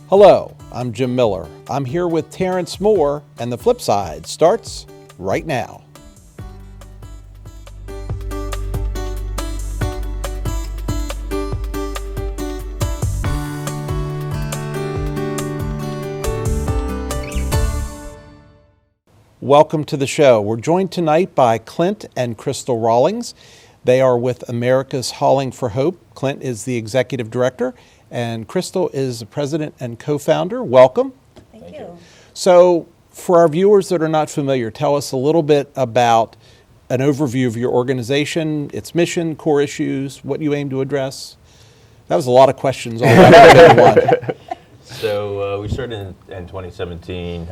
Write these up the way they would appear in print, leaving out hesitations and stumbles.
Hello, I'm Jim Miller. I'm here with Terrence Moore, and the FlipSide starts right now. Welcome to the show. We're joined tonight by Clint and Crystal Rawlings. They are with America's Hauling for Hope. Clint is the executive director, and Crystal is the president and co-founder. Welcome. Thank you. So, for our viewers that are not familiar, tell us a little bit about an overview of your organization, its mission, core issues, what you aim to address. That was a lot of questions all wrapped up in one. So we started in 2017.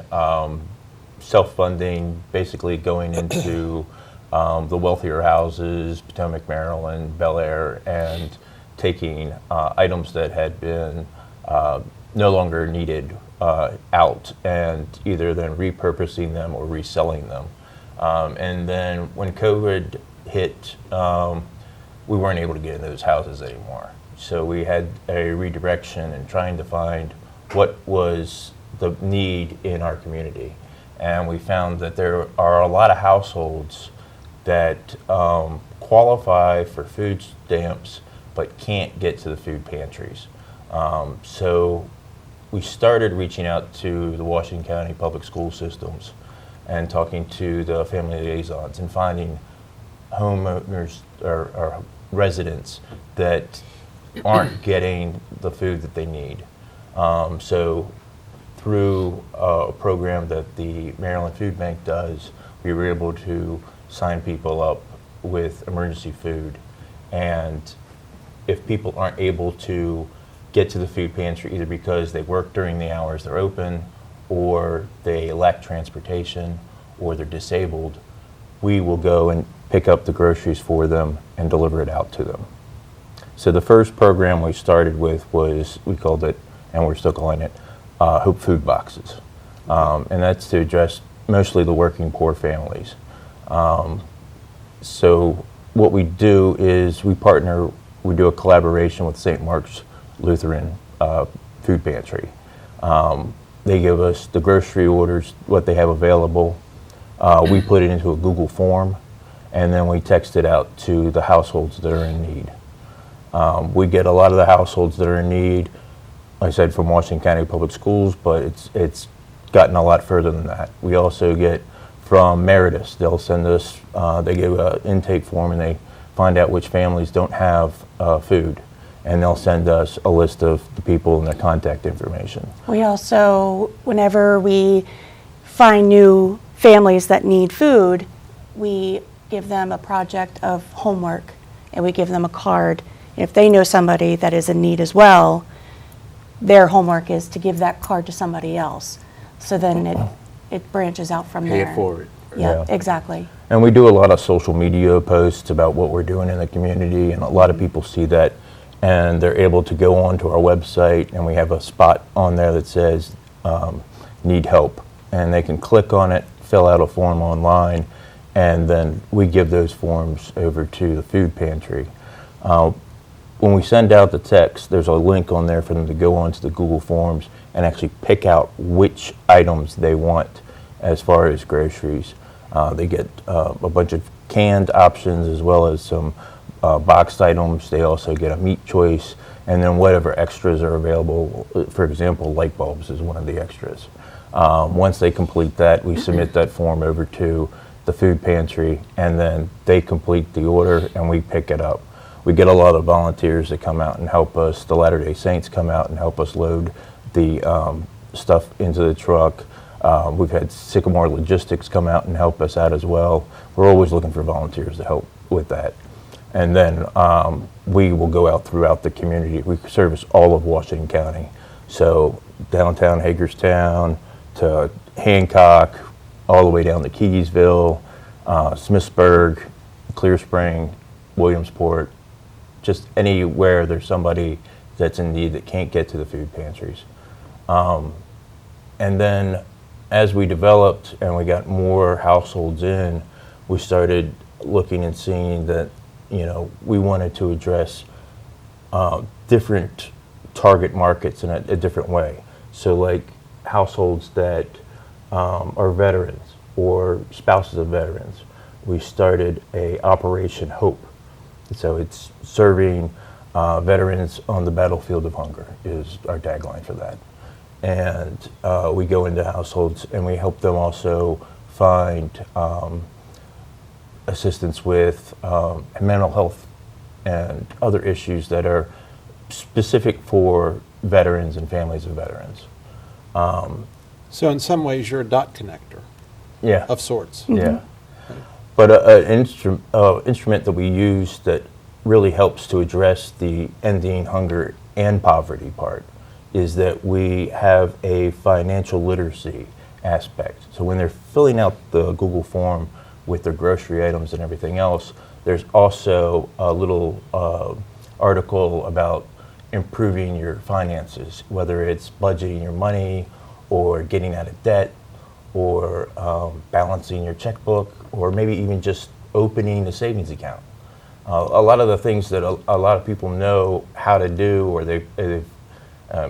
Self-funding, basically going into the wealthier houses, Potomac, Maryland, Bel Air, and taking items that had been no longer needed out and either then repurposing them or reselling them. And then when COVID hit, we weren't able to get in those houses anymore. So we had a redirection in trying to find what was the need in our community. And we found that there are a lot of households that qualify for food stamps but can't get to the food pantries. So we started reaching out to the Washington County public school systems and talking to the family liaisons and finding homeowners or residents that aren't getting the food that they need. So through a program that the Maryland Food Bank does, we were able to sign people up with emergency food. And if people aren't able to get to the food pantry, either because they work during the hours they're open, or they lack transportation, or they're disabled, we will go and pick up the groceries for them and deliver it out to them. So the first program we started with was, we called it, and we're still calling it, Hope Food Boxes. And that's to address mostly the working poor families. So what we do is we do a collaboration with St. Mark's Lutheran Food Pantry. They give us the grocery orders, what they have available. We put it into a Google form, and then we text it out to the households that are in need. We get a lot of the households that are in need, like I said, from Washington County Public Schools, but it's gotten a lot further than that. We also get from Meritus. They'll send us, they give an intake form and they find out which families don't have food, and they'll send us a list of the people and their contact information. We also, whenever we find new families that need food, we give them a project of homework and we give them a card. And if they know somebody that is in need as well, their homework is to give that card to somebody else. So then it branches out from there. Pay it forward. Yeah, exactly. And we do a lot of social media posts about what we're doing in the community, and a lot of people see that and they're able to go onto our website, and we have a spot on there that says need help, and they can click on it, fill out a form online, and then we give those forms over to the food pantry. When we send out the text, there's a link on there for them to go onto the Google Forms and actually pick out which items they want as far as groceries. They get a bunch of canned options as well as some boxed items. They also get a meat choice, and then whatever extras are available. For example, light bulbs is one of the extras. Once they complete that, we submit that form over to the food pantry, and then they complete the order and we pick it up. We get a lot of volunteers that come out and help us. The Latter-day Saints come out and help us load the stuff into the truck. We've had Sycamore Logistics come out and help us out as well. We're always looking for volunteers to help with that. And then we will go out throughout the community. We service all of Washington County. So downtown Hagerstown to Hancock, all the way down to Keysville, Smithsburg, Clear Spring, Williamsport, just anywhere there's somebody that's in need that can't get to the food pantries. And then as we developed and we got more households in, we started looking and seeing that, you know, we wanted to address different target markets in a different way. So like households that are veterans or spouses of veterans, we started a Operation Hope. So it's serving veterans on the battlefield of hunger is our tagline for that. And we go into households and we help them also find assistance with mental health and other issues that are specific for veterans and families of veterans. So in some ways, you're a dot connector Yeah. of sorts. Yeah. But an instrument that we use that really helps to address the ending hunger and poverty part is that we have a financial literacy aspect. So when they're filling out the Google form with their grocery items and everything else, there's also a little article about improving your finances, whether it's budgeting your money or getting out of debt or balancing your checkbook or maybe even just opening a savings account. A lot of the things that a lot of people know how to do, or they've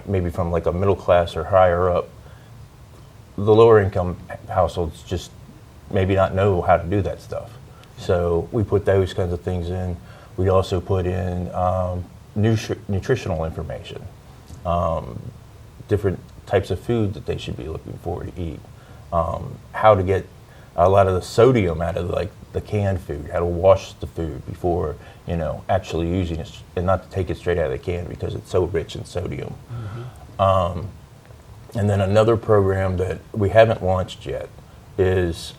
maybe from like a middle class or higher up, the lower income households just maybe not know how to do that stuff. So we put those kinds of things in. We also put in nutritional information, different types of food that they should be looking for to eat, how to get a lot of the sodium out of like the canned food, how to wash the food before actually using it, and not to take it straight out of the can because it's so rich in sodium. And then another program that we haven't launched yet is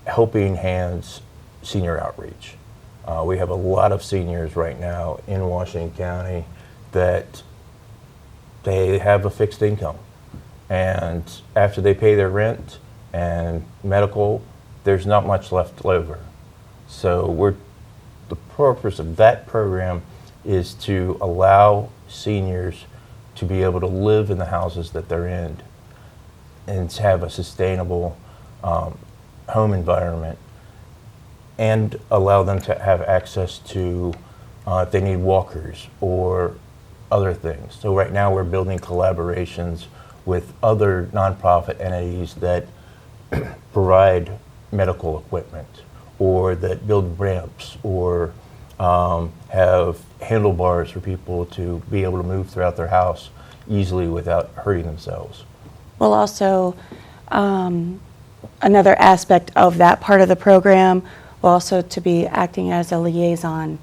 Helping Hands Senior Outreach. We have a lot of seniors right now in Washington County that they have a fixed income, and after they pay their rent and medical, there's not much left over. So the purpose of that program is to allow seniors to be able to live in the houses that they're in and to have a sustainable home environment, and allow them to have access to if they need walkers or other things. So right now we're building collaborations with other nonprofit entities that provide medical equipment or that build ramps or have handlebars for people to be able to move throughout their house easily without hurting themselves. Well, also, another aspect of that part of the program will also to be acting as a liaison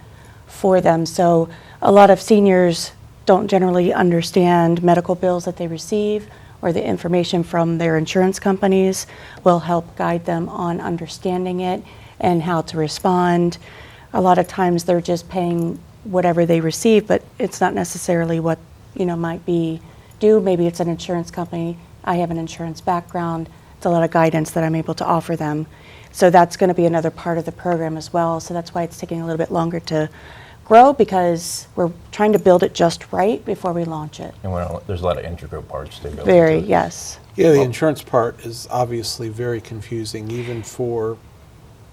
for them. So a lot of seniors don't generally understand medical bills that they receive, or the information from their insurance companies will help guide them on understanding it and how to respond. A lot of times they're just paying whatever they receive, but it's not necessarily what might be due. Maybe it's an insurance company. I have an insurance background. It's a lot of guidance that I'm able to offer them. So that's going to be another part of the program as well. So that's why it's taking a little bit longer to grow, because we're trying to build it just right before we launch it. And there's a lot of integral parts to go Very, into it. yes. Yeah, the insurance part is obviously very confusing, even for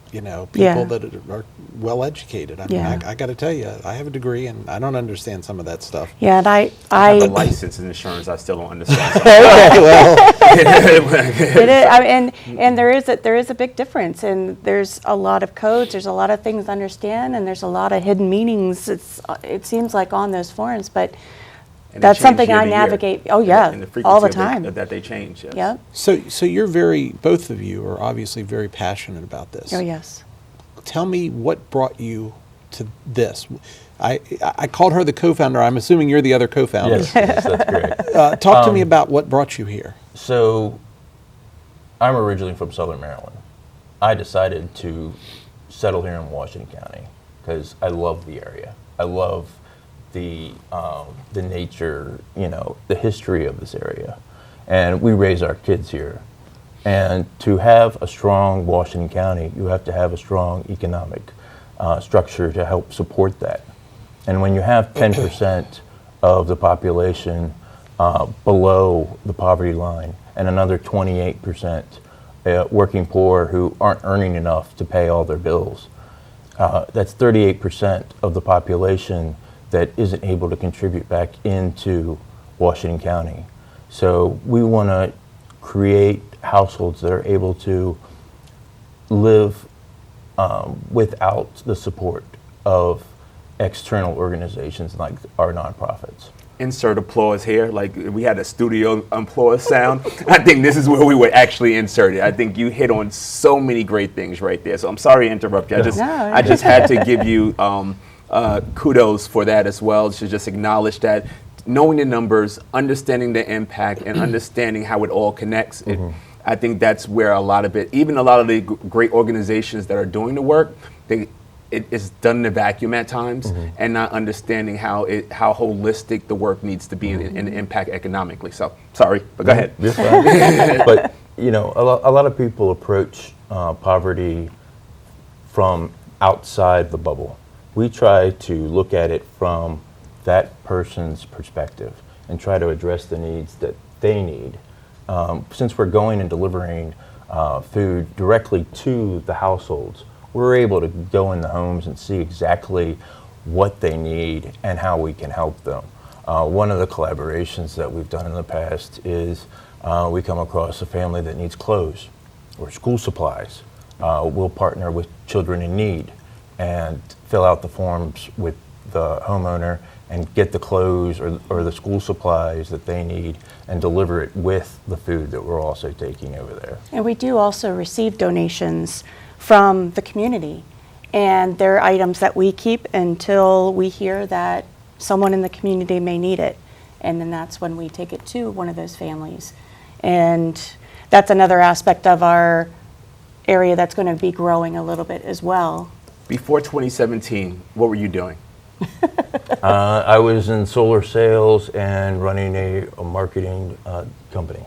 people Yeah. that are well educated. I mean, Yeah. I got to tell you, I have a degree and I don't understand some of that stuff. Yeah, and I have a license in insurance. I still don't understand. Okay, well, it is, and there is a big difference, and there's a lot of codes, there's a lot of things to understand, and there's a lot of hidden meanings. It seems like on those forums, but And they that's change something year I to year. navigate. Oh yeah, And the all the frequency time. that they change. Yes. Yep. so you're both of you are obviously very passionate about this. Oh yes. Tell me what brought you to this. I called her the co-founder. I'm assuming you're the other co-founder. Yes, that's great. Talk to me about what brought you here. So, I'm originally from Southern Maryland. I decided to settle here in Washington County because I love the area. I love the nature, the history of this area, and we raise our kids here. And to have a strong Washington County, you have to have a strong economic structure to help support that. And when you have 10% of the population below the poverty line and another 28% working poor who aren't earning enough to pay all their bills, that's 38% of the population that isn't able to contribute back into Washington County. So we want to create households that are able to live without the support of external organizations like our nonprofits. Insert applause here. Like we had a studio applause sound. I think this is where we would actually insert it. I think you hit on so many great things right there. So I'm sorry to interrupt you. I just had to give you kudos for that as well, to just acknowledge that, knowing the numbers, understanding the impact, and understanding how it all connects. I think that's where a lot of it, even a lot of the great organizations that are doing the work, it is done in a vacuum at times, and not understanding how holistic the work needs to be and impact economically. So sorry, but go ahead. You're fine. But you know, a lot of people approach poverty from outside the bubble. We try to look at it from that person's perspective and try to address the needs that they need. Since we're going and delivering food directly to the households, we're able to go in the homes and see exactly what they need and how we can help them. One of the collaborations that we've done in the past is we come across a family that needs clothes or school supplies. We'll partner with Children in Need and fill out the forms with the homeowner and get the clothes or the school supplies that they need and deliver it with the food that we're also taking over there. And we do also receive donations from the community, and they're items that we keep until we hear that someone in the community may need it, and then that's when we take it to one of those families. And that's another aspect of our area that's going to be growing a little bit as well. Before 2017, what were you doing? I was in solar sales and running a marketing company.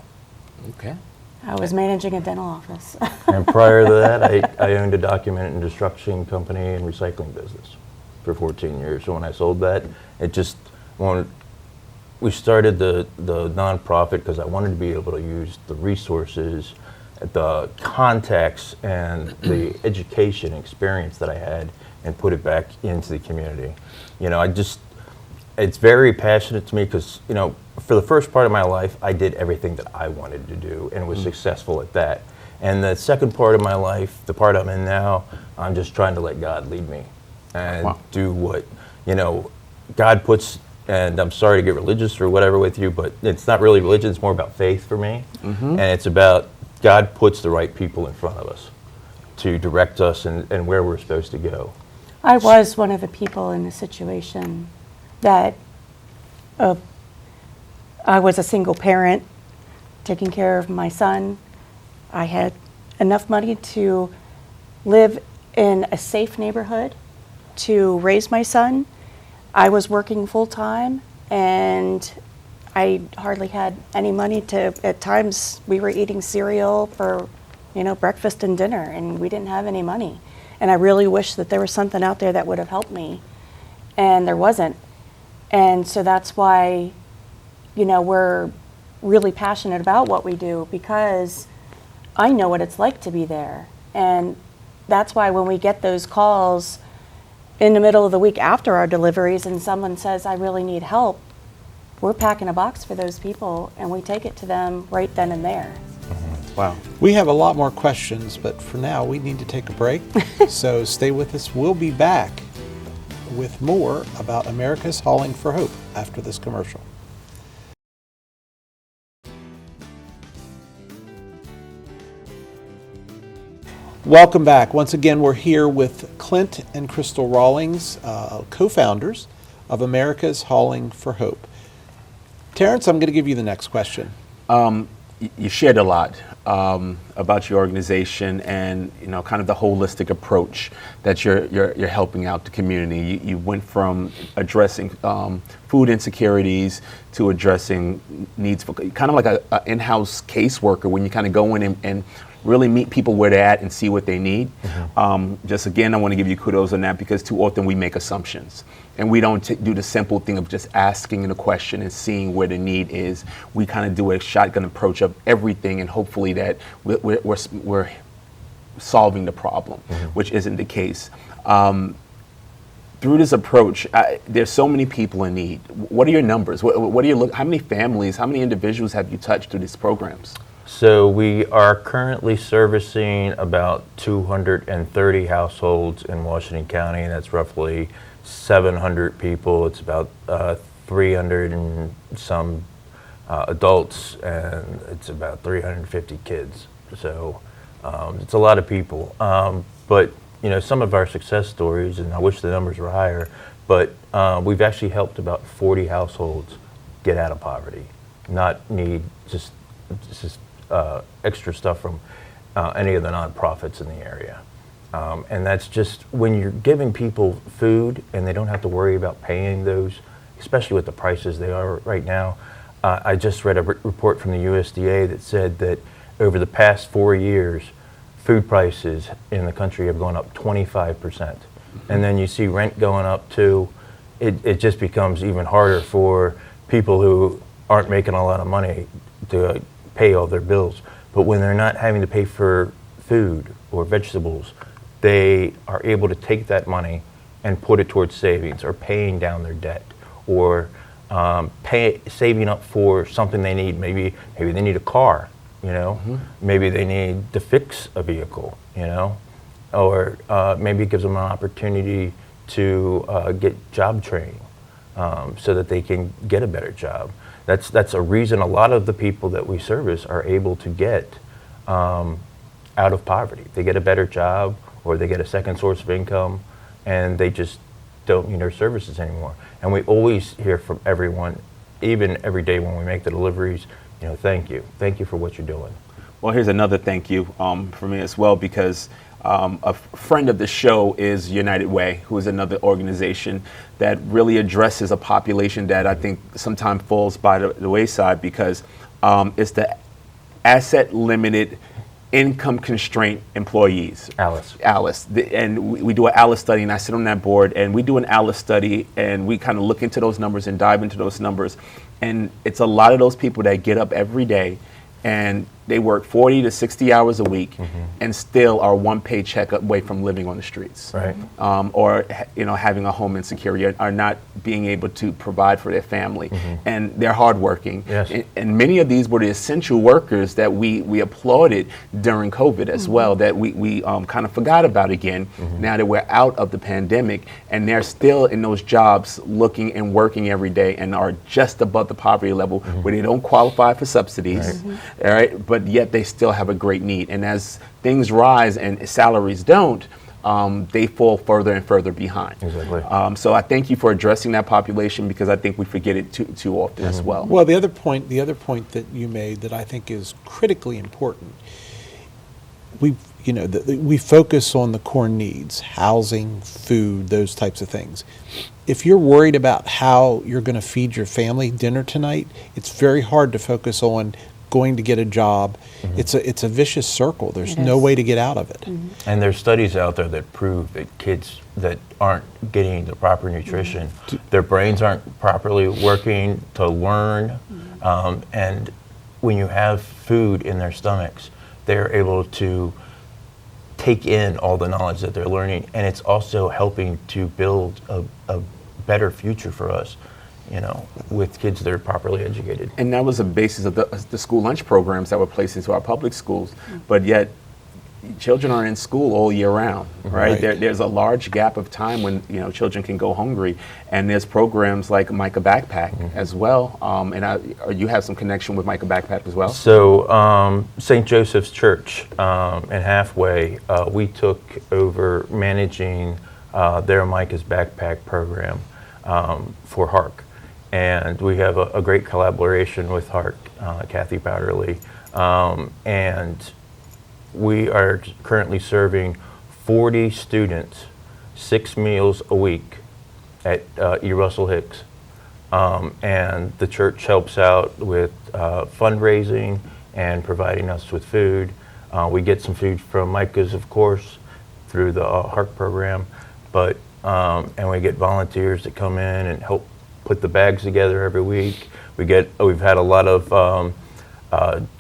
Okay. I was managing a dental office. And prior to that, I owned a document and destruction company and recycling business for 14 years. So when I sold that, we started the nonprofit because I wanted to be able to use the resources, the context, and the education experience that I had and put it back into the community. You know, it's very passionate to me because, you know, for the first part of my life, I did everything that I wanted to do and was successful at that. And the second part of my life, the part I'm in now, I'm just trying to let God lead me and do what, you know, God puts, and I'm sorry to get religious or whatever with you, but it's not really religion, it's more about faith for me. And it's about God puts the right people in front of us to direct us and where we're supposed to go. I was one of the people in the situation that I was a single parent taking care of my son. I had enough money to live in a safe neighborhood to raise my son. I was working full time and I hardly had any money to, at times we were eating cereal for, you know, breakfast and dinner, and we didn't have any money. And I really wish that there was something out there that would have helped me, and there wasn't. And so that's why, you know, we're really passionate about what we do, because I know what it's like to be there. And that's why when we get those calls in the middle of the week after our deliveries and someone says, I really need help, we're packing a box for those people and we take it to them right then and there. Wow. We have a lot more questions, but for now we need to take a break. So stay with us. We'll be back with more about America's Hauling for Hope after this commercial. Welcome back. Once again, we're here with Clint and Crystal Rawlings, co-founders of America's Hauling for Hope. Terrence, I'm going to give you the next question. You shared a lot about your organization and, you know, kind of the holistic approach that you're helping out the community. You went from addressing food insecurities to addressing needs for kind of like an in-house caseworker, when you kind of go in and really meet people where they're at and see what they need. Just again, I want to give you kudos on that, because too often we make assumptions and we don't do the simple thing of just asking the question and seeing where the need is. We kind of do a shotgun approach of everything, and hopefully that we're solving the problem, which isn't the case. through this approach, there's so many people in need. What are your numbers? What do you look? How many families? How many individuals have you touched through these programs? So we are currently servicing about 230 households in Washington County, and that's roughly 700 people. It's about 300 and some adults, and it's about 350 kids. So it's a lot of people. But some of our success stories, and I wish the numbers were higher, but we've actually helped about 40 households get out of poverty, not need just extra stuff from any of the nonprofits in the area. And that's just when you're giving people food and they don't have to worry about paying those, especially with the prices they are right now. I just read a report from the USDA that said that over the past 4 years, food prices in the country have gone up 25%. And then you see rent going up too. It just becomes even harder for people who aren't making a lot of money to pay all their bills. But when they're not having to pay for food or vegetables, they are able to take that money and put it towards savings or paying down their debt or saving up for something they need. Maybe they need a car. Maybe they need to fix a vehicle, or maybe it gives them an opportunity to get job training so that they can get a better job. That's a reason a lot of the people that we service are able to get out of poverty. They get a better job or they get a second source of income and they just don't need our services anymore. And we always hear from everyone, even every day when we make the deliveries, thank you. Thank you for what you're doing. Well, here's another thank you for me as well, because a friend of the show is United Way, who is another organization that really addresses a population that I think sometimes falls by the wayside because it's the asset limited income constraint employees. Alice. And we do an Alice study, and I sit on that board, and we do an Alice study, and we kind of look into those numbers and dive into those numbers. And it's a lot of those people that get up every day and they work 40 to 60 hours a week and still are one paycheck away from living on the streets. Right. Or having a home insecurity, are not being able to provide for their family. And they're hardworking. Yes. And many of these were the essential workers that we applauded during COVID as well, that we kind of forgot about again now that we're out of the pandemic, and they're still in those jobs looking and working every day and are just above the poverty level where they don't qualify for subsidies. All right, but yet they still have a great need. And as things rise and salaries don't, they fall further and further behind. Exactly. So I thank you for addressing that population, because I think we forget it too often as well. Well, the other point that you made that I think is critically important, we focus on the core needs, housing, food, those types of things. If you're worried about how you're going to feed your family dinner tonight, it's very hard to focus on going to get a job. It's a vicious circle. There's no way to get out of it. And there's studies out there that prove that kids that aren't getting the proper nutrition, their brains aren't properly working to learn, and when you have food in their stomachs, they're able to take in all the knowledge that they're learning, and it's also helping to build a better future for us, with kids that are properly educated. And that was the basis of the school lunch programs that were placed into our public schools, but yet children are in school all year round, right? There's a large gap of time when children can go hungry, and there's programs like Micah Backpack as well. And you have some connection with Micah Backpack as well. So St. Joseph's Church and Halfway, we took over managing their Micah's Backpack program for Hark, and we have a great collaboration with Hark, Kathy Powderly, and we are currently serving 40 students 6 meals a week at E. Russell Hicks. And the church helps out with fundraising and providing us with food. We get some food from Micah's, of course, through the HARC program, but and we get volunteers that come in and help put the bags together every week. We've had a lot of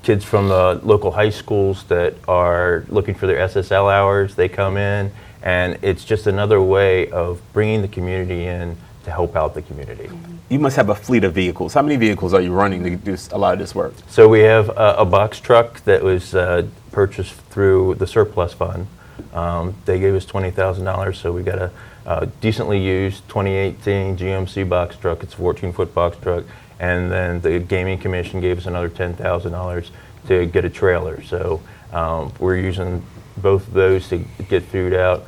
kids from the local high schools that are looking for their SSL hours. They come in And it's just another way of bringing the community in to help out the community. You must have a fleet of vehicles. How many vehicles are you running to do a lot of this work? So we have a box truck that was purchased through the surplus fund. They gave us $20,000, so we got a decently used 2018 GMC box truck. It's a 14-foot box truck. And then the Gaming Commission gave us another $10,000 to get a trailer. So we're using both of those to get food out.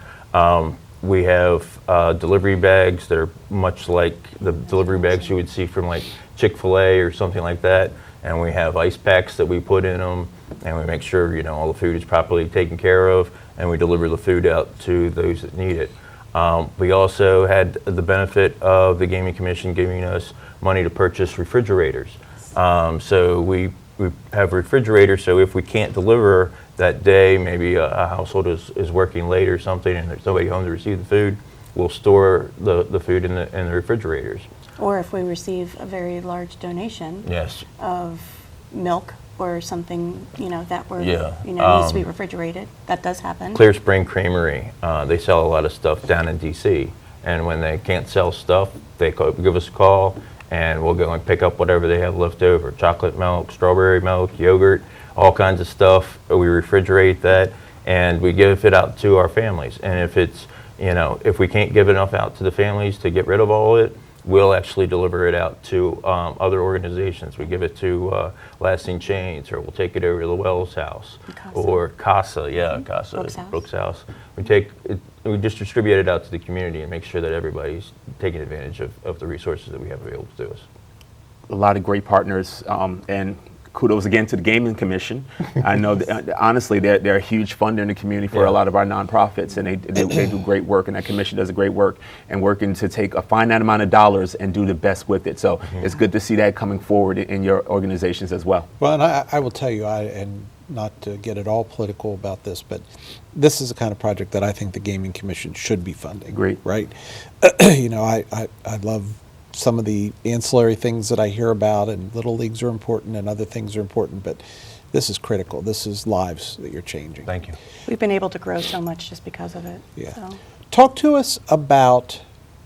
We have delivery bags that are much like the delivery bags you would see from like Chick-fil-A or something like that. And we have ice packs that we put in them, and we make sure, you know, all the food is properly taken care of, and we deliver the food out to those that need it. We also had the benefit of the Gaming Commission giving us money to purchase refrigerators. So we have refrigerators, so if we can't deliver that day, maybe a household is working late or something and there's nobody home to receive the food, we'll store the food in the refrigerators. Or if we receive a very large donation Yes. of milk or something, you know, that Yeah. needs to be refrigerated. That does happen. Clear Spring Creamery, they sell a lot of stuff down in DC, and when they can't sell stuff, they give us a call and we'll go and pick up whatever they have left over. Chocolate milk, strawberry milk, yogurt, all kinds of stuff. We refrigerate that and we give it out to our families. And if it's, you know, if we can't give enough out to the families to get rid of all of it, we'll actually deliver it out to other organizations. We give it to Lasting Chains, or we'll take it over to the Wells House, CASA. or CASA, CASA, Brooks House. Brooks House. We take it, we just distribute it out to the community and make sure that everybody's taking advantage of the resources that we have available to us. A lot of great partners, and kudos again to the Gaming Commission. I know, honestly, they're a huge funder in the community for a lot of our nonprofits, and they do great work, and that commission does a great work and working to take a finite amount of dollars and do the best with it. So it's good to see that coming forward in your organizations as well. Well, and I will tell you, and not to get at all political about this, but this is the kind of project that I think the Gaming Commission should be funding. Great. Right? You know, I love some of the ancillary things that I hear about, and little leagues are important and other things are important, but this is critical. This is lives that you're changing. Thank you. We've been able to grow so much just because of it. Yeah. So. Talk to us about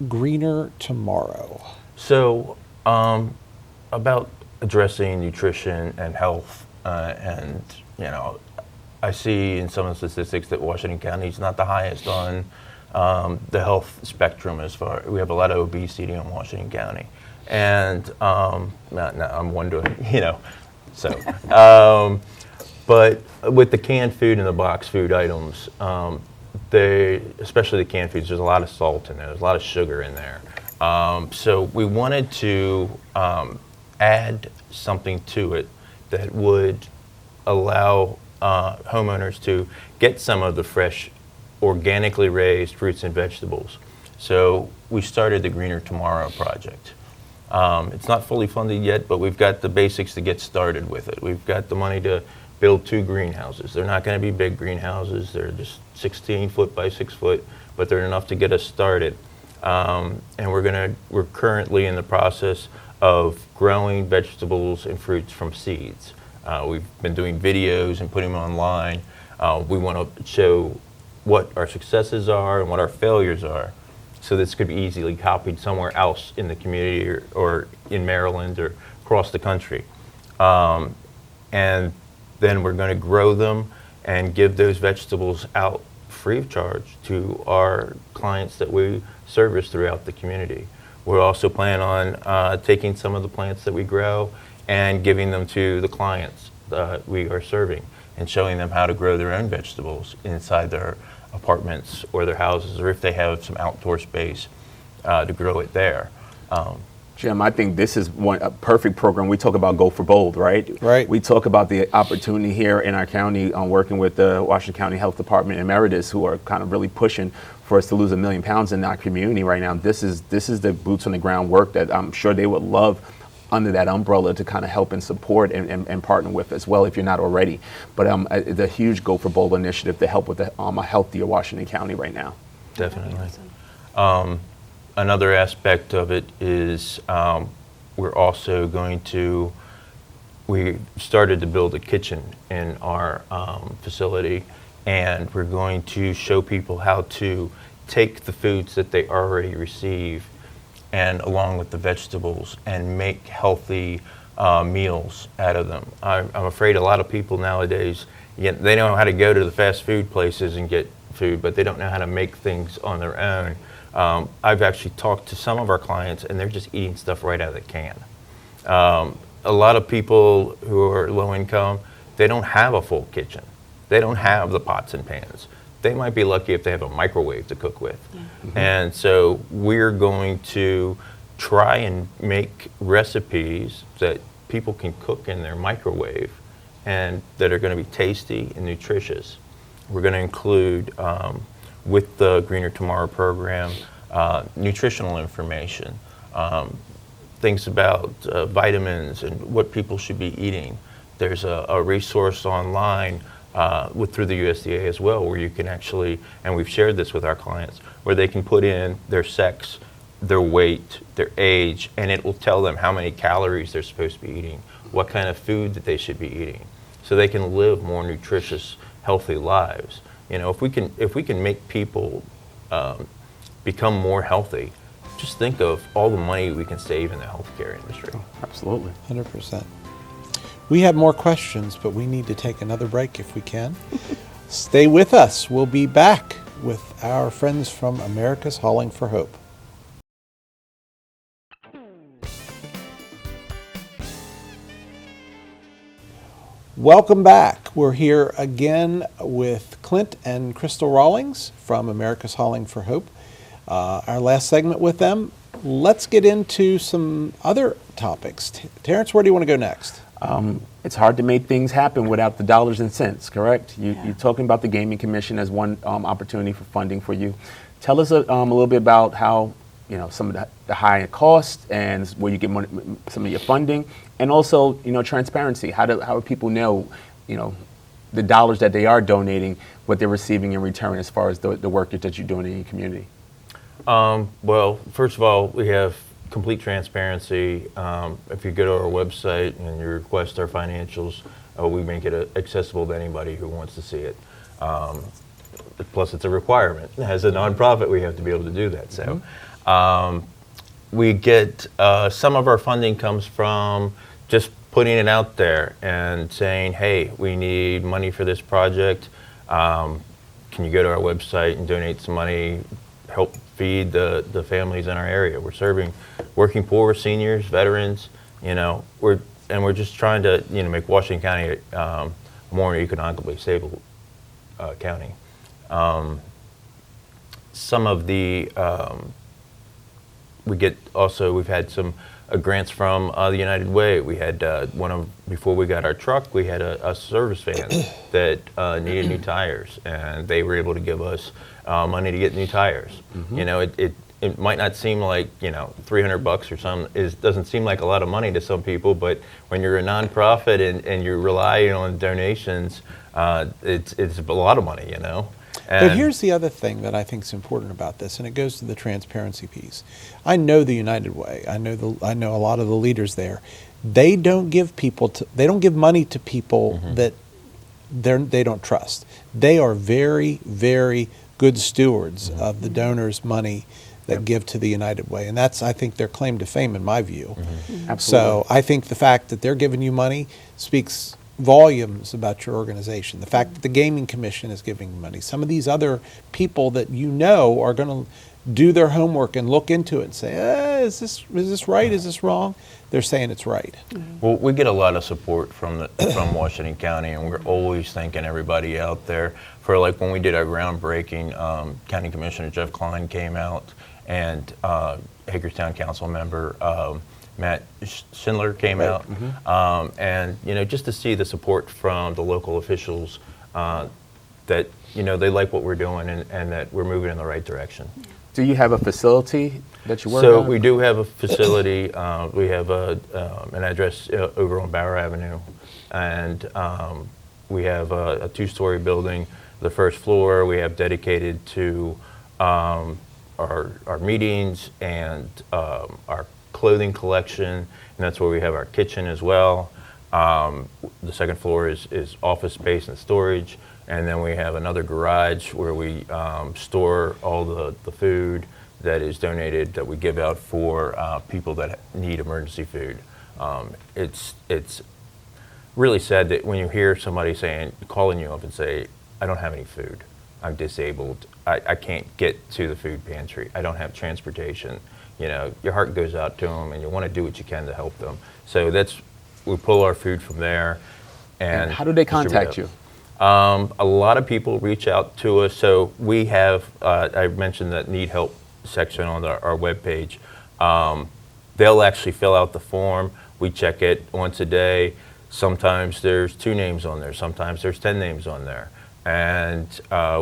Greener Tomorrow. So, about addressing nutrition and health, and, you know, I see in some of the statistics that Washington County is not the highest on the health spectrum. As far, we have a lot of obesity in Washington County, and I'm wondering, you know, so. But with the canned food and the box food items, especially the canned foods, there's a lot of salt in there. There's a lot of sugar in there. So we wanted to add something to it that would allow homeowners to get some of the fresh, organically raised fruits and vegetables. So we started the Greener Tomorrow project. It's not fully funded yet, but we've got the basics to get started with it. We've got the money to build 2 greenhouses. They're not going to be big greenhouses. They're just 16 foot by 6 foot, but they're enough to get us started. And we're currently in the process of growing vegetables and fruits from seeds. We've been doing videos and putting them online. We want to show what our successes are and what our failures are, so this could be easily copied somewhere else in the community, or in Maryland or across the country. And then we're going to grow them and give those vegetables out free of charge to our clients that we service throughout the community. We're also planning on taking some of the plants that we grow and giving them to the clients that we are serving, and showing them how to grow their own vegetables inside their apartments or their houses, or if they have some outdoor space to grow it there. Jim, I think this is a perfect program. We talk about Go for Bold, right? Right. We talk about the opportunity here in our county on working with the Washington County Health Department Emeritus, who are kind of really pushing for us to lose 1 million pounds in our community right now. This is the boots on the ground work that I'm sure they would love under that umbrella to kind of help and support and partner with as well, if you're not already. But the huge Go for Bold initiative to help with a healthier Washington County right now. Definitely. Another aspect of it is we're also going to, we started to build a kitchen in our facility, and we're going to show people how to take the foods that they already receive and along with the vegetables and make healthy meals out of them. I'm afraid a lot of people nowadays, they know how to go to the fast food places and get food, but they don't know how to make things on their own. I've actually talked to some of our clients and they're just eating stuff right out of the can. A lot of people who are low income, they don't have a full kitchen. They don't have the pots and pans. They might be lucky if they have a microwave to cook with. Yeah. Mm-hmm. And so we're going to try and make recipes that people can cook in their microwave and that are going to be tasty and nutritious. We're going to include, with the Greener Tomorrow program, nutritional information, things about vitamins and what people should be eating. There's a resource online through the USDA as well, where you can actually, and we've shared this with our clients, where they can put in their sex, their weight, their age, and it will tell them how many calories they're supposed to be eating, what kind of food that they should be eating, so they can live more nutritious, healthy lives. You know, if we can make people become more healthy, just think of all the money we can save in the healthcare industry. Absolutely. 100%. We have more questions, but we need to take another break if we can. Stay with us. We'll be back with our friends from America's Hauling for Hope. Welcome back. We're here again with Clint and Crystal Rawlings from America's Hauling for Hope. Our last segment with them. Let's get into some other topics. Terrence, where do you want to go next? It's hard to make things happen without the dollars and cents, correct? You're talking about the Gaming Commission as one opportunity for funding for you. Tell us a little bit about how, you know, some of the high cost and where you get money, some of your funding, and also, you know, transparency. How do people know, you know, the dollars that they are donating, what they're receiving in return as far as the work that you're doing in your community? Well, first of all, we have complete transparency. If you go to our website and you request our financials, we make it accessible to anybody who wants to see it. Plus, it's a requirement. As a nonprofit, we have to be able to do that. So, we get some of our funding comes from just putting it out there and saying, "Hey, we need money for this project. Can you go to our website and donate some money? Help feed the families in our area. We're serving working poor, seniors, veterans. You know, we're just trying to, you know, make Washington County a more economically stable county. Some of the we've had some grants from the United Way. We had before we got our truck, we had a service van that needed new tires, and they were able to give us money to get new tires. You know, it might not seem like, you know, $300 or something doesn't seem like a lot of money to some people, but when you're a nonprofit and you're relying on donations, it's a lot of money, you know. But here's the other thing that I think is important about this, and it goes to the transparency piece. I know the United Way. I know a lot of the leaders there. They don't give money to people that they don't trust. They are very, very good stewards of the donors' money that give to the United Way, and that's, I think, their claim to fame in my view. Absolutely. So I think the fact that they're giving you money speaks volumes about your organization. The fact that the Gaming Commission is giving money. Some of these other people that you know are going to do their homework and look into it and say, is this right? Is this wrong? They're saying it's right. Well, we get a lot of support from Washington County, and we're always thanking everybody out there for, like, when we did our groundbreaking, County Commissioner Jeff Klein came out, and Hagerstown Council member Matt Schindler came out, and, you know, just to see the support from the local officials that, you know, they like what we're doing and that we're moving in the right direction. Do you have a facility that you work on? So we do have a facility. We have an address over on Bower Avenue, and we have a two-story building. The first floor we have dedicated to our meetings and our clothing collection, and that's where we have our kitchen as well. The second floor is office space and storage, And then we have another garage where we store all the food that is donated that we give out for people that need emergency food. It's really sad that when you hear somebody calling you up and say, I don't have any food, I'm disabled, I can't get to the food pantry, I don't have transportation, your heart goes out to them and you want to do what you can to help them. So we pull our food from there. And how do they contact you? A lot of people reach out to us. So we have, I mentioned that need help section on our webpage. They'll actually fill out the form. We check it once a day. Sometimes there's 2 names on there. Sometimes there's 10 names on there. And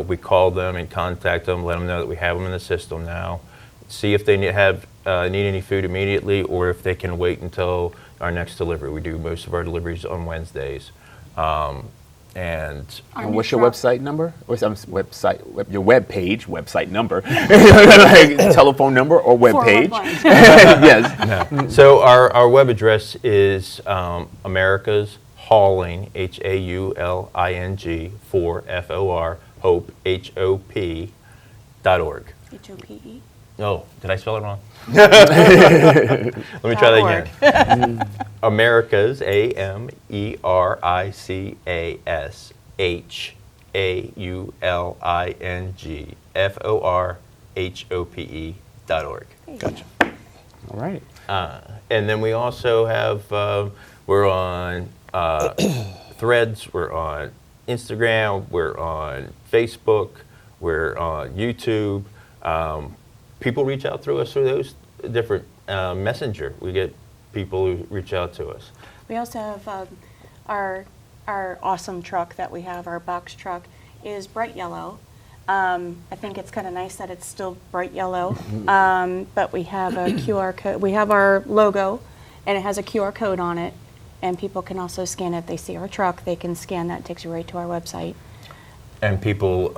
we call them and contact them, let them know that we have them in the system now. See if they need any food immediately or if they can wait until our next delivery. We do most of our deliveries on Wednesdays. And what's your website number? What's your web page, website number, telephone number or web page? Yes. No. So our web address is America's Hauling, HAULING, for Hope, HOP.org. HOPE. Oh, did I spell it wrong? Let me try that again. America's, AMERICAS, HAULING, FORHOPE.org. Gotcha. All right. And then we also have, we're on Threads, we're on Instagram, we're on Facebook, we're on YouTube. People reach out through us through those different messenger. We get people who reach out to us. We also have our awesome truck that we have, our box truck, is bright yellow. I think it's kind of nice that it's still bright yellow, but we have a QR code. We have our logo, and it has a QR code on it, and people can also scan it. If they see our truck, they can scan that. It takes you right to our website. And people,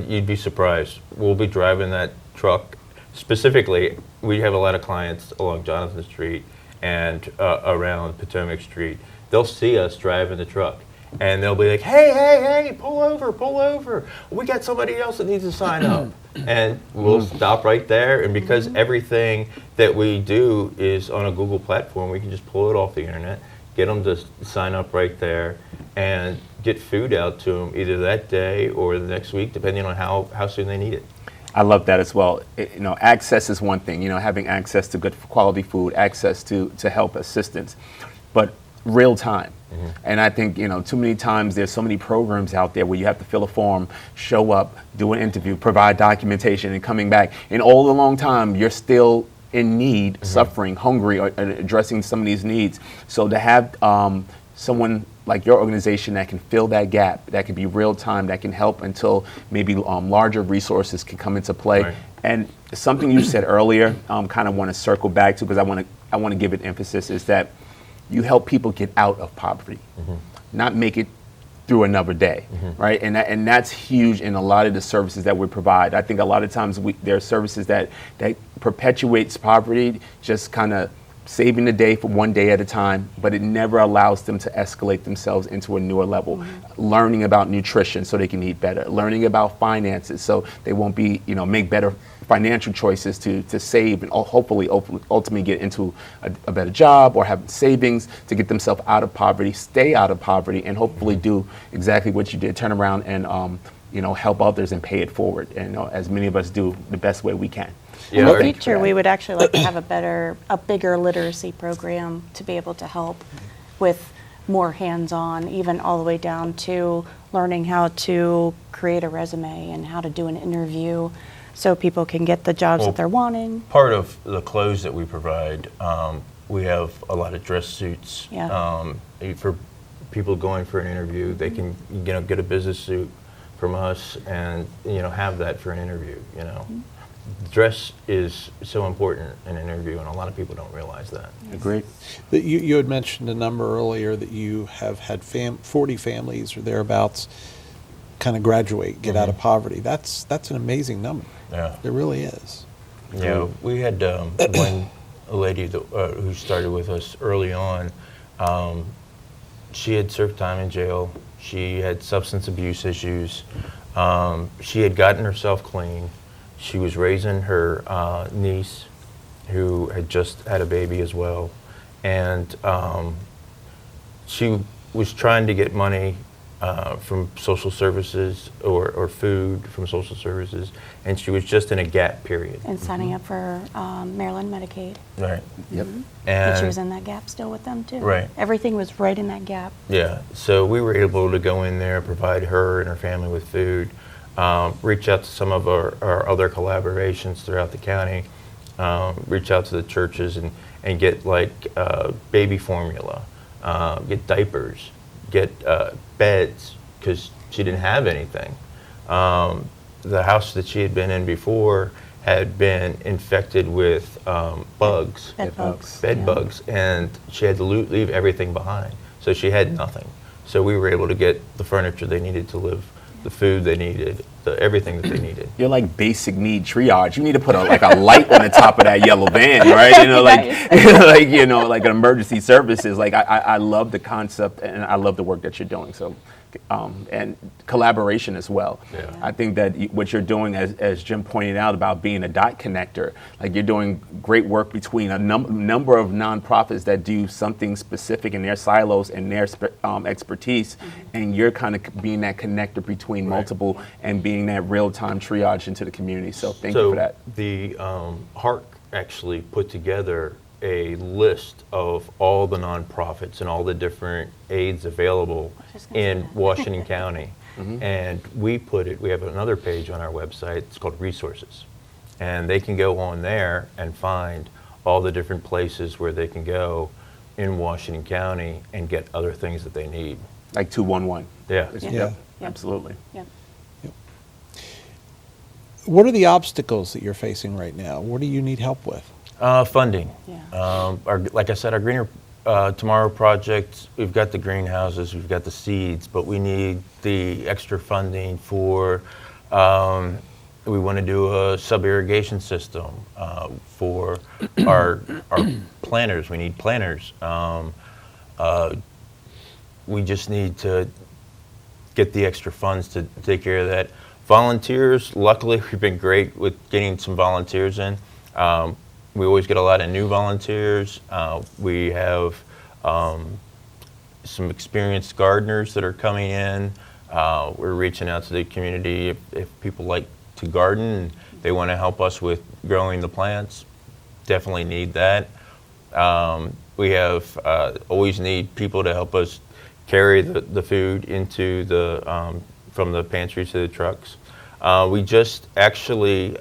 you'd be surprised. We'll be driving that truck. Specifically, we have a lot of clients along Jonathan Street and around Potomac Street. They'll see us driving the truck, and they'll be like, hey, pull over. We got somebody else that needs to sign up. And we'll stop right there, and because everything that we do is on a Google platform, we can just pull it off the internet, get them to sign up right there, and get food out to them either that day or the next week, depending on how soon they need it. I love that as well. Access is one thing, having access to good quality food, access to help assistance, but real time. And I think, too many times there's so many programs out there where you have to fill a form, show up, do an interview, provide documentation, and coming back. And all the long time, you're still in need, suffering, hungry, or addressing some of these needs. So to have someone like your organization that can fill that gap, that can be real time, that can help until maybe larger resources can come into play. Right. And something you said earlier, kind of want to circle back to, because I want to give it emphasis, is that you help people get out of poverty, not make it through another day, right? And that's huge in a lot of the services that we provide. I think a lot of times there are services that perpetuates poverty, just kind of saving the day for one day at a time, but it never allows them to escalate themselves into a newer level. Learning about nutrition so they can eat better, learning about finances so they won't be, make better financial choices to save and hopefully ultimately get into a better job or have savings to get themselves out of poverty, stay out of poverty, and hopefully do exactly what you did, turn around and help others and pay it forward. And as many of us do, the best way we can. In the future, we would actually like to have a bigger literacy program to be able to help with more hands-on, even all the way down to learning how to create a resume and how to do an interview so people can get the jobs that they're wanting. Part of the clothes that we provide, we have a lot of dress suits. For people going for an interview, they can get a business suit from us and have that for an interview. Dress is so important in an interview, and a lot of people don't realize that. Agreed. You had mentioned a number earlier that you have had 40 families or thereabouts kind of graduate, get out of poverty. That's an amazing number. Yeah, it really is. Yeah, we had a lady who started with us early on. she had served time in jail. She had substance abuse issues. She had gotten herself clean. She was raising her niece, who had just had a baby as well. And she was trying to get money from social services or food from social services, and she was just in a gap period. And signing up for Maryland Medicaid. Right. Yep. And she was in that gap still with them too. Right. Everything was right in that gap. Yeah, so we were able to go in there, provide her and her family with food, reach out to some of our other collaborations throughout the county, reach out to the churches and get like baby formula, get diapers, get beds, because she didn't have anything. The house that she had been in before had been infected with bugs. Bed bugs. Bed Yeah. bugs, and she had to leave everything behind. So she had nothing. So we were able to get the furniture they needed to live, the food they needed, everything that they needed. You're like basic need triage. You need to put a light on the top of that yellow van, right? You know, like an emergency services. Like I love the concept and I love the work that you're doing. So, and collaboration as well. Yeah. I think that what you're doing, as Jim pointed out about being a dot connector, like you're doing great work between a number of nonprofits that do something specific in their silos and their expertise, and you're kind of being that connector between multiple and being that real-time triage into the community. So thank you for that. The HARC actually put together a list of all the nonprofits and all the different aids available in Washington County. And we have another page on our website, it's called Resources. And they can go on there and find all the different places where they can go in Washington County and get other things that they need. Like 211. Yeah. Yeah. Absolutely. Yep. What are the obstacles that you're facing right now? What do you need help with? Funding. Yeah. Like I said, our Greener Tomorrow project, we've got the greenhouses, we've got the seeds, but we need the extra funding for, we want to do a sub-irrigation system for our planters. We need planters. We just need to get the extra funds to take care of that. Volunteers, luckily we've been great with getting some volunteers in. We always get a lot of new volunteers. We have some experienced gardeners that are coming in. We're reaching out to the community if people like to garden and they want to help us with growing the plants. Definitely need that. We have always need people to help us carry the food into from the pantry to the trucks. We just actually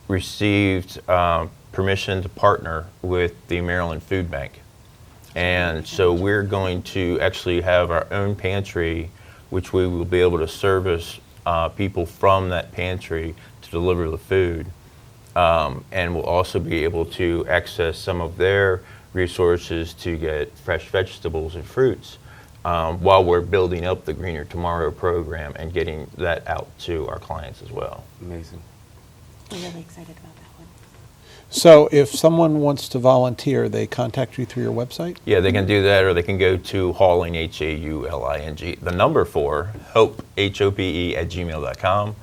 received permission to partner with the Maryland Food Bank. And so we're going to actually have our own pantry, which we will be able to service people from that pantry to deliver the food. And we'll also be able to access some of their resources to get fresh vegetables and fruits while we're building up the Greener Tomorrow program and getting that out to our clients as well. Amazing. We're really excited about that one. So if someone wants to volunteer, they contact you through your website? Yeah, they can do that, or they can go to Hauling, Hauling, the number 4, hope, HOPE @gmail.com.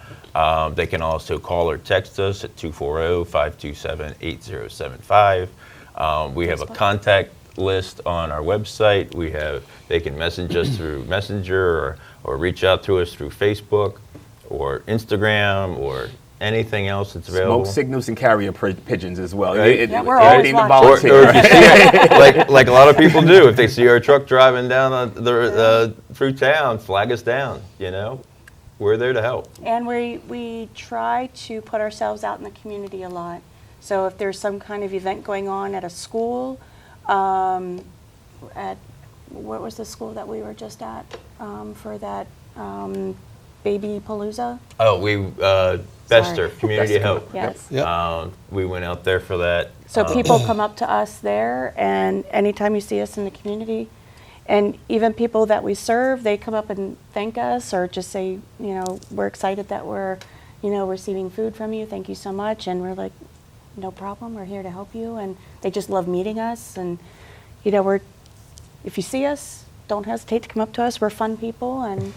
They can also call or text us at 240-527-8075. We have a contact list on our website. They can message us through Messenger or reach out to us through Facebook or Instagram or anything else that's available. Smoke signals and carrier pigeons as well. Right. Yeah, we're always watching. Or if you see it, like a lot of people do, if they see our truck driving down through town, flag us down, We're there to help. And we try to put ourselves out in the community a lot. So if there's some kind of event going on at a school, what was the school that we were just at for that baby palooza? Oh, Bester, Community Bester. Help. Yes. Yep. We went out there for that. So people come up to us there, and anytime you see us in the community, and even people that we serve, they come up and thank us or just say, we're excited that we're, receiving food from you. Thank you so much. And we're like, no problem. We're here to help you. And they just love meeting us. And, if you see us, don't hesitate to come up to us. We're fun people, and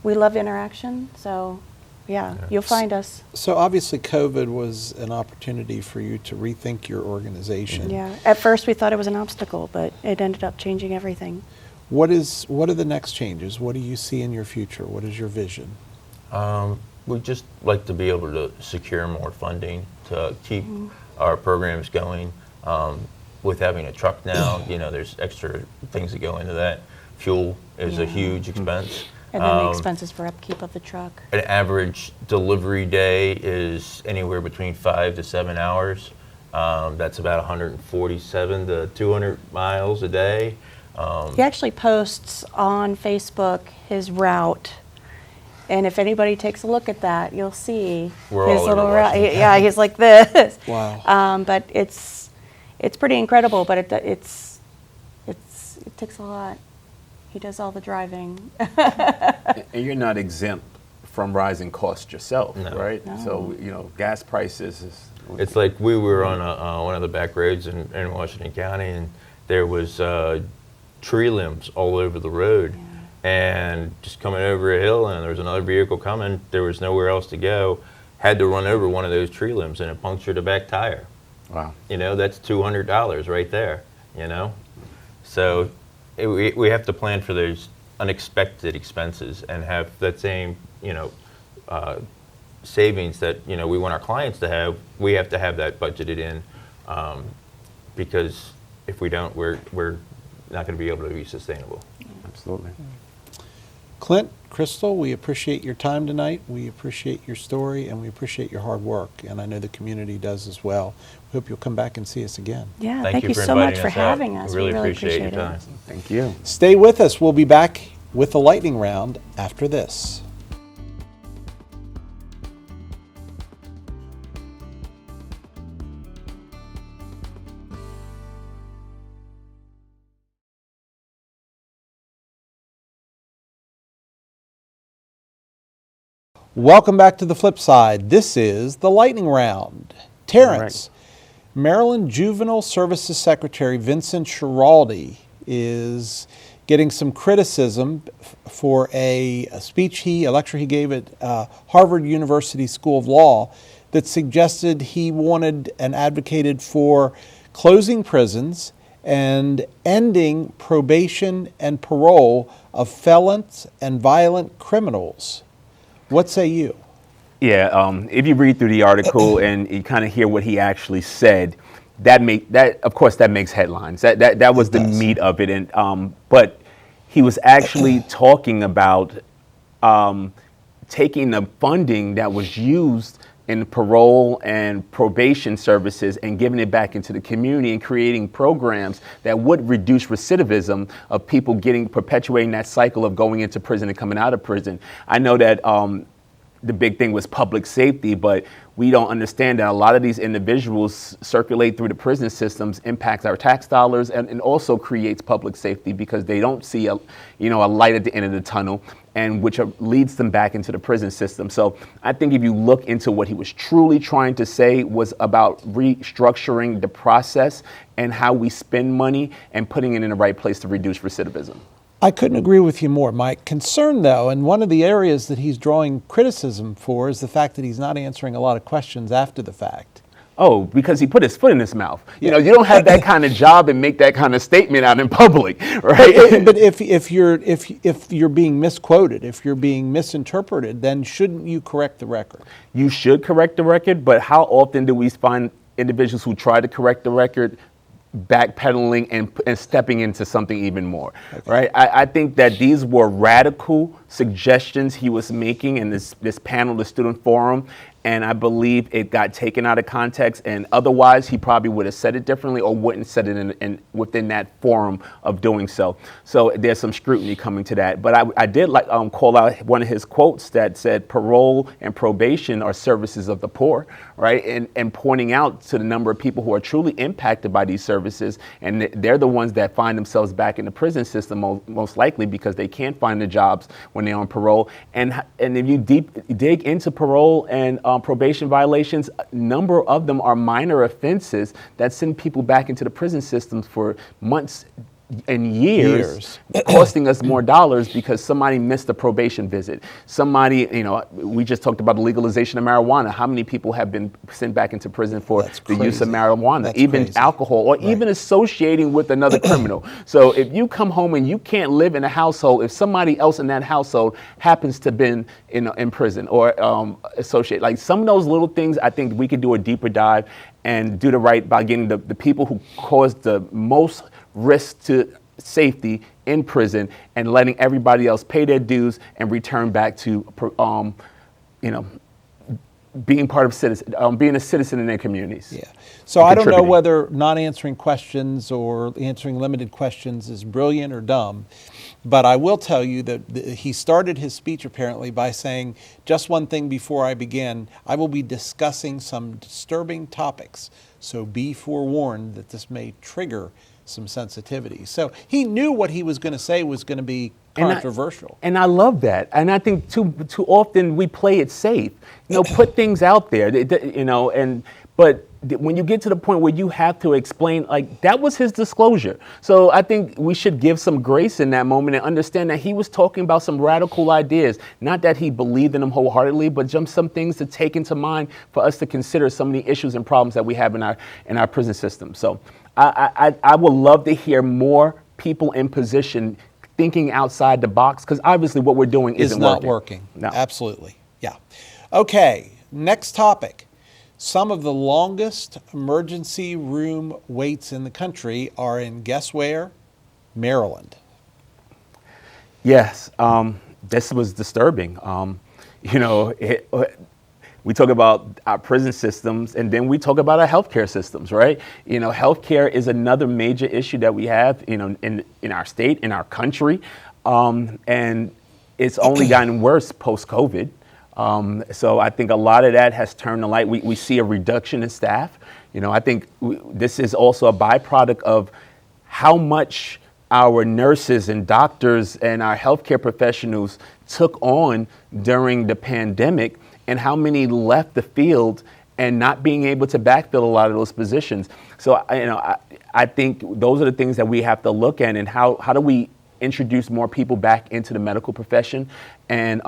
we love interaction. So, yeah, you'll find us. So obviously COVID was an opportunity for you to rethink your organization. Yeah. At first we thought it was an obstacle, but it ended up changing everything. What are the next changes? What do you see in your future? What is your vision? We'd just like to be able to secure more funding to keep our programs going. With having a truck now, there's extra things that go into that. Fuel is a huge expense. And then the expenses for upkeep of the truck. An average delivery day is anywhere between 5 to 7 hours. That's about 147 to 200 miles a day. He actually posts on Facebook his route. And if anybody takes a look at that, you'll see We're his all little over route. Washington. Yeah, he's like this. Wow. But it's pretty incredible, but it takes a lot. He does all the driving. And you're not exempt from rising costs yourself, No. right? No. So, gas prices is... It's like we were on one of the back roads in Washington County, and there was tree limbs all over the road. Yeah. And just coming over a hill, and there was another vehicle coming. There was nowhere else to go. Had to run over one of those tree limbs, and it punctured a back tire. Wow. That's $200 right there. So we have to plan for those unexpected expenses and have that same savings that we want our clients to have. We have to have that budgeted in, because if we don't, we're not going to be able to be sustainable. Absolutely. Clint, Crystal, we appreciate your time tonight. We appreciate your story, and we appreciate your hard work. And I know the community does as well. We hope you'll come back and see us again. Yeah, Thank you for so much inviting for us out. having us. We really appreciate appreciate your time. it. Thank you. Stay with us. We'll be back with the lightning round after this. Welcome back to the flip side. This is the lightning round. Terrence, Maryland Juvenile Services Secretary Vincent Schiraldi is getting some criticism for a lecture he gave at Harvard University School of Law that suggested he wanted and advocated for closing prisons and ending probation and parole of felons and violent criminals. What say you? Yeah, if you read through the article and you kind of hear what he actually said, that makes headlines. That was the meat of it. And but he was actually talking about taking the funding that was used in parole and probation services and giving it back into the community and creating programs that would reduce recidivism of people perpetuating that cycle of going into prison and coming out of prison. I know that the big thing was public safety, but we don't understand that a lot of these individuals circulate through the prison systems, impacts our tax dollars, and also creates public safety because they don't see a light at the end of the tunnel, and which leads them back into the prison system. So I think if you look into what he was truly trying to say was about restructuring the process and how we spend money and putting it in the right place to reduce recidivism. I couldn't agree with you more. My concern, though, and one of the areas that he's drawing criticism for is the fact that he's not answering a lot of questions after the fact. Oh, because he put his foot in his mouth. You don't have that kind of job and make that kind of statement out in public, right? But if you're being misquoted, if you're being misinterpreted, then shouldn't you correct the record? You should correct the record, but how often do we find individuals who try to correct the record backpedaling and stepping into something even more, right? I think that these were radical suggestions he was making in this panel, the student forum, and I believe it got taken out of context, and otherwise he probably would have said it differently or wouldn't said it within that forum of doing so. So there's some scrutiny coming to that. But I did call out one of his quotes that said parole and probation are services of the poor, right? And pointing out to the number of people who are truly impacted by these services, and they're the ones that find themselves back in the prison system most likely because they can't find the jobs when they're on parole. And if you dig into parole and probation violations, a number of them are minor offenses that send people back into the prison systems for months in years costing us more dollars because somebody missed a probation visit. Somebody, we just talked about the legalization of marijuana. How many people have been sent back into prison for the use of marijuana, That's even crazy. alcohol, or even associating with another criminal? So if you come home and you can't live in a household, if somebody else in that household happens to been in prison or associate, like some of those little things, I think we could do a deeper dive and do the right by getting the people who caused the most risk to safety in prison and letting everybody else pay their dues and return back to, being part of being a citizen in their communities. Yeah. So I don't know contributing. whether not answering questions or answering limited questions is brilliant or dumb, but I will tell you that he started his speech apparently by saying, just one thing before I begin, I will be discussing some disturbing topics, so be forewarned that this may trigger some sensitivity. So he knew what he was going to say was going to be controversial. And I love that. And I think too often we play it safe. Put things out there. But when you get to the point where you have to explain, like, that was his disclosure. So I think we should give some grace in that moment and understand that he was talking about some radical ideas. Not that he believed in them wholeheartedly, but just some things to take into mind for us to consider some of the issues and problems that we have in our prison system. So I would love to hear more people in position thinking outside the box, because obviously what we're doing isn't not working. No. Absolutely. Yeah. Okay. Next topic. Some of the longest emergency room waits in the country are in, guess where? Maryland. Yes. This was disturbing. We talk about our prison systems, and then we talk about our healthcare systems, right? Healthcare is another major issue that we have, in our state, in our country, and it's only gotten worse post-COVID. So I think a lot of that has turned the light. We see a reduction in staff. I think this is also a byproduct of how much our nurses and doctors and our healthcare professionals took on during the pandemic, and how many left the field and not being able to backfill a lot of those positions. So, I think those are the things that we have to look at, and how do we introduce more people back into the medical profession and,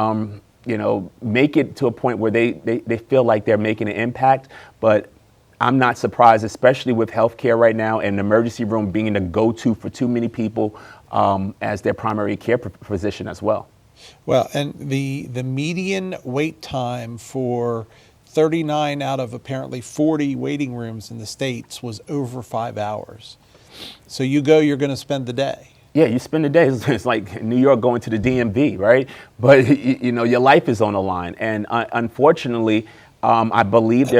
make it to a point where they feel like they're making an impact. But I'm not surprised, especially with healthcare right now and the emergency room being the go-to for too many people as their primary care physician as well. Well, and the median wait time for 39 out of apparently 40 waiting rooms in the States was over 5 hours. So you're going to spend the day. Yeah, you spend the day. It's like New York going to the DMV, right? But your life is on the line, and unfortunately, I believe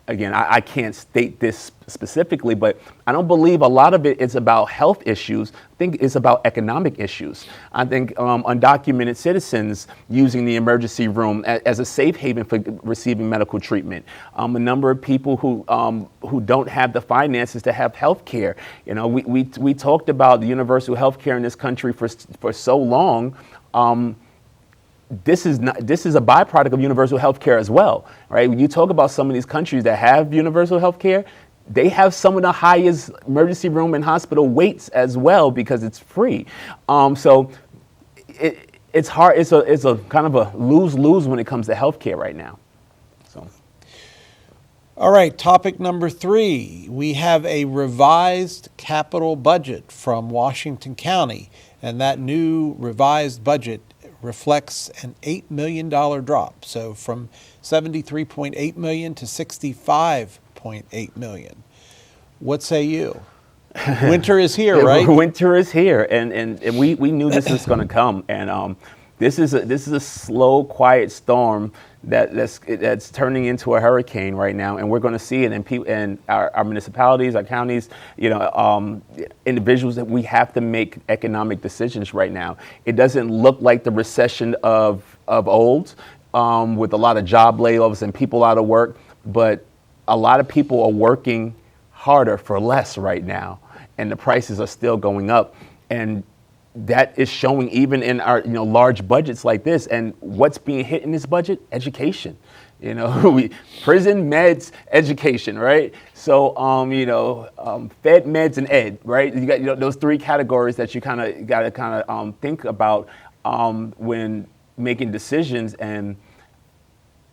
I can't state this specifically, but I don't believe a lot of it is about health issues. I think it's about economic issues. I think undocumented citizens using the emergency room as a safe haven for receiving medical treatment. A number of people who don't have the finances to have health care. We talked about the universal health care in this country for so long. This is a byproduct of universal health care as well, right? When you talk about some of these countries that have universal health care, they have some of the highest emergency room and hospital waits as well because it's free. So it's hard. It's a kind of a lose-lose when it comes to health care right now. So. All right, topic number 3. We have a revised capital budget from Washington County, and that new revised budget reflects an $8 million drop. So from $73.8 million to $65.8 million. What say you? Winter is here, right? Winter is here, and we knew this was going to come, and this is a slow, quiet storm that's turning into a hurricane right now, and we're going to see it in our municipalities, our counties, individuals that we have to make economic decisions right now. It doesn't look like the recession of old, with a lot of job layoffs and people out of work, but a lot of people are working harder for less right now, and the prices are still going up, and that is showing even in our large budgets like this. And what's being hit in this budget? Education. Prison, meds, education, right? So, Fed, meds, and ed, right? You got those three categories that you kind of got to think about when making decisions, and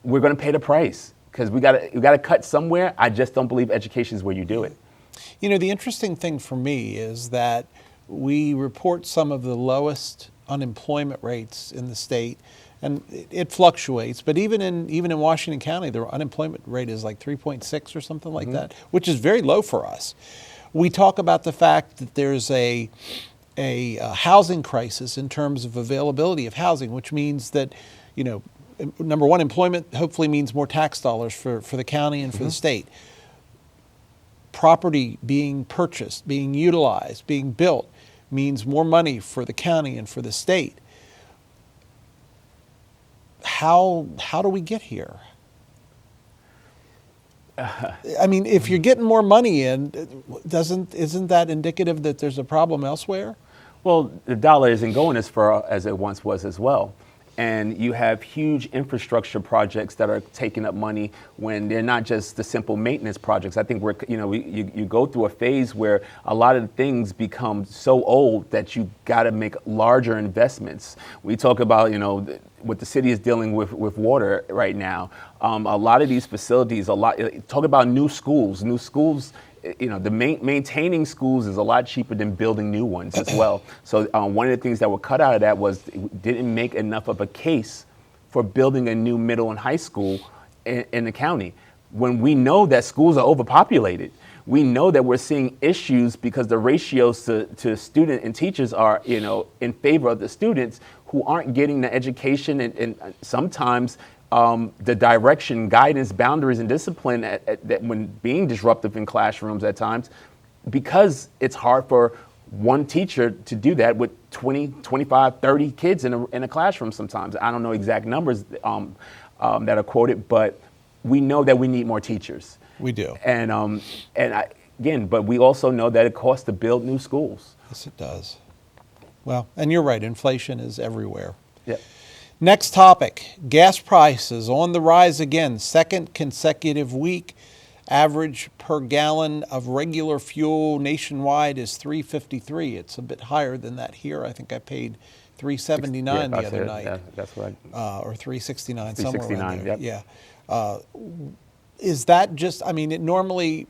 we're going to pay the price because we got to cut somewhere. I just don't believe education is where you do it. The interesting thing for me is that we report some of the lowest unemployment rates in the state, and it fluctuates. But even in Washington County, the unemployment rate is like 3.6 or something like that, which is very low for us. We talk about the fact that there's a housing crisis in terms of availability of housing, which means that, number one, employment hopefully means more tax dollars for the county and for the state. Property being purchased, being utilized, being built means more money for the county and for the state. How do we get here? I mean, if you're getting more money in, isn't that indicative that there's a problem elsewhere? Well, the dollar isn't going as far as it once was as well. And you have huge infrastructure projects that are taking up money when they're not just the simple maintenance projects. I think you go through a phase where a lot of things become so old that you got to make larger investments. We talk about, what the city is dealing with water right now. A lot of these facilities, talk about new schools. Maintaining schools is a lot cheaper than building new ones as well. So one of the things that were cut out of that was didn't make enough of a case for building a new middle and high school in the county. When we know that schools are overpopulated, we know that we're seeing issues because the ratios to student and teachers are, in favor of the students who aren't getting the education and sometimes the direction, guidance, boundaries, and discipline that when being disruptive in classrooms at times, because it's hard for one teacher to do that with 20, 25, 30 kids in a classroom sometimes. I don't know exact numbers that are quoted, but we know that we need more teachers. We do. But we also know that it costs to build new schools. Yes, it does. Well, and you're right, inflation is everywhere. Yeah. Next topic, gas prices on the rise again, second consecutive week. Average per gallon of regular fuel nationwide is $3.53. It's a bit higher than that here. I think I paid $3.79 the other night. Yeah, that's right. Or $3.69, somewhere around $3.69, there. yep. Yeah. Is that just, it normally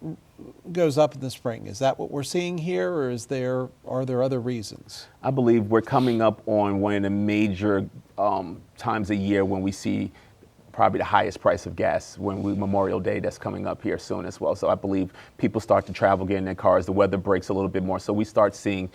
goes up in the spring. Is that what we're seeing here, or are there other reasons? I believe we're coming up on one of the major times a year when we see probably the highest price of gas, Memorial Day that's coming up here soon as well. So I believe people start to travel, get in their cars, the weather breaks a little bit more. So we start seeing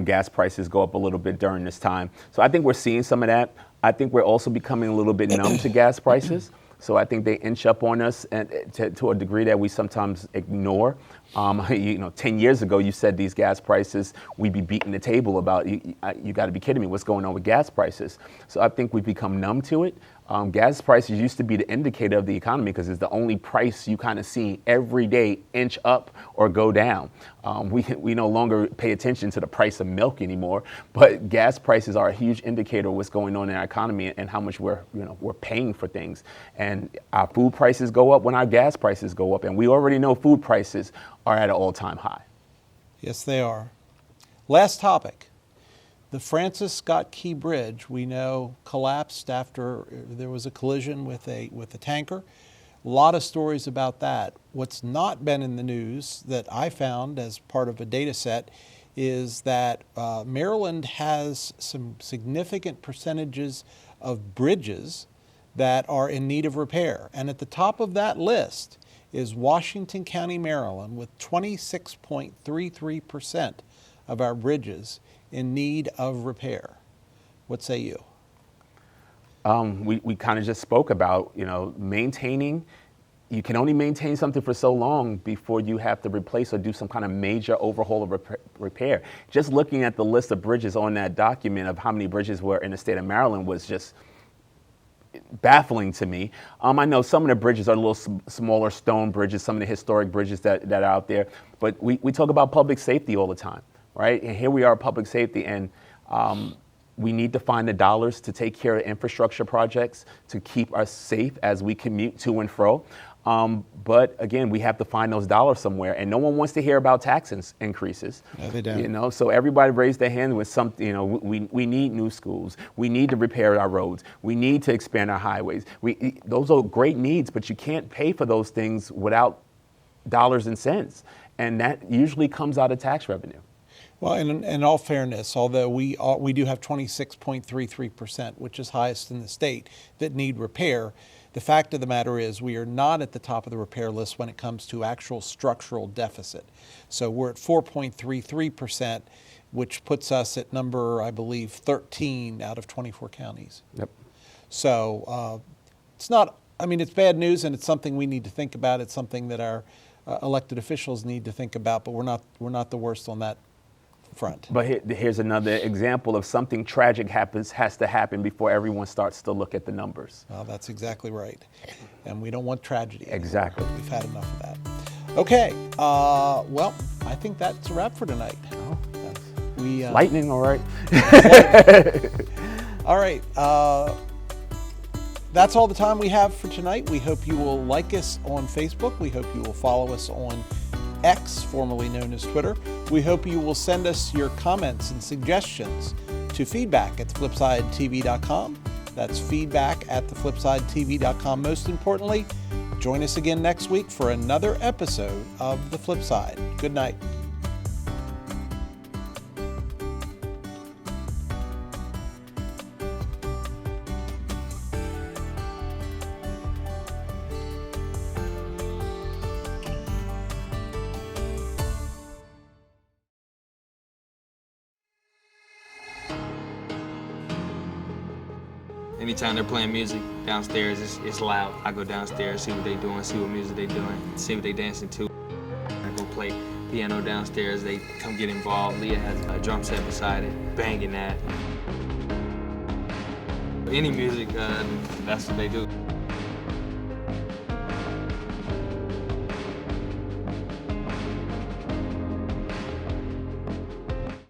gas prices go up a little bit during this time. So I think we're seeing some of that. I think we're also becoming a little bit numb to gas prices. So I think they inch up on us and to a degree that we sometimes ignore. 10 years ago, you said these gas prices, we'd be beating the table about, you got to be kidding me, what's going on with gas prices? So I think we've become numb to it. Gas prices used to be the indicator of the economy because it's the only price you kind of see every day inch up or go down. We no longer pay attention to the price of milk anymore, but gas prices are a huge indicator of what's going on in our economy and how much we're paying for things. And our food prices go up when our gas prices go up, and we already know food prices are at an all-time high. Yes, they are. Last topic. The Francis Scott Key Bridge, we know, collapsed after there was a collision with a tanker. A lot of stories about that. What's not been in the news that I found as part of a data set is that Maryland has some significant percentages of bridges that are in need of repair. And at the top of that list is Washington County, Maryland, with 26.33% of our bridges in need of repair. What say you? We kind of just spoke about, maintaining. You can only maintain something for so long before you have to replace or do some kind of major overhaul or repair. Just looking at the list of bridges on that document of how many bridges were in the state of Maryland was just baffling to me. I know some of the bridges are a little smaller stone bridges, some of the historic bridges that are out there, but we talk about public safety all the time. Right? And here we are, public safety, and We need to find the dollars to take care of infrastructure projects to keep us safe as we commute to and fro. But again, we have to find those dollars somewhere, and no one wants to hear about tax increases. No, they don't. You know, so everybody raised their hand with something. You know, we need new schools. We need to repair our roads. We need to expand our highways. Those are great needs, but you can't pay for those things without dollars and cents, and that usually comes out of tax revenue. Well, in all fairness, although we do have 26.33%, which is highest in the state, that need repair, the fact of the matter is we are not at the top of the repair list when it comes to actual structural deficit. So we're at 4.33%, which puts us at number, I believe, 13 out of 24 counties. Yep. So it's not, I mean, it's bad news, and it's something we need to think about. It's something that our elected officials need to think about, but we're not the worst on that front. But here's another example of something tragic has to happen before everyone starts to look at the numbers. Well, that's exactly right. And we don't want tragedy anymore. Exactly. We've had enough of that. Okay. Well, I think that's a wrap for tonight. Lightning, all right? All right. That's all the time we have for tonight. We hope you will like us on Facebook. We hope you will follow us on X, formerly known as Twitter. We hope you will send us your comments and suggestions to feedback@flipsidetv.com. That's feedback@theflipsidetv.com. Most importantly, join us again next week for another episode of The Flip Side. Good night. Anytime they're playing music downstairs, it's loud. I go downstairs, see what they're doing, see what music they're doing, see what they're dancing to. I go play piano downstairs, they come get involved. Leah has a drum set beside it, banging that. Any music, that's what they do.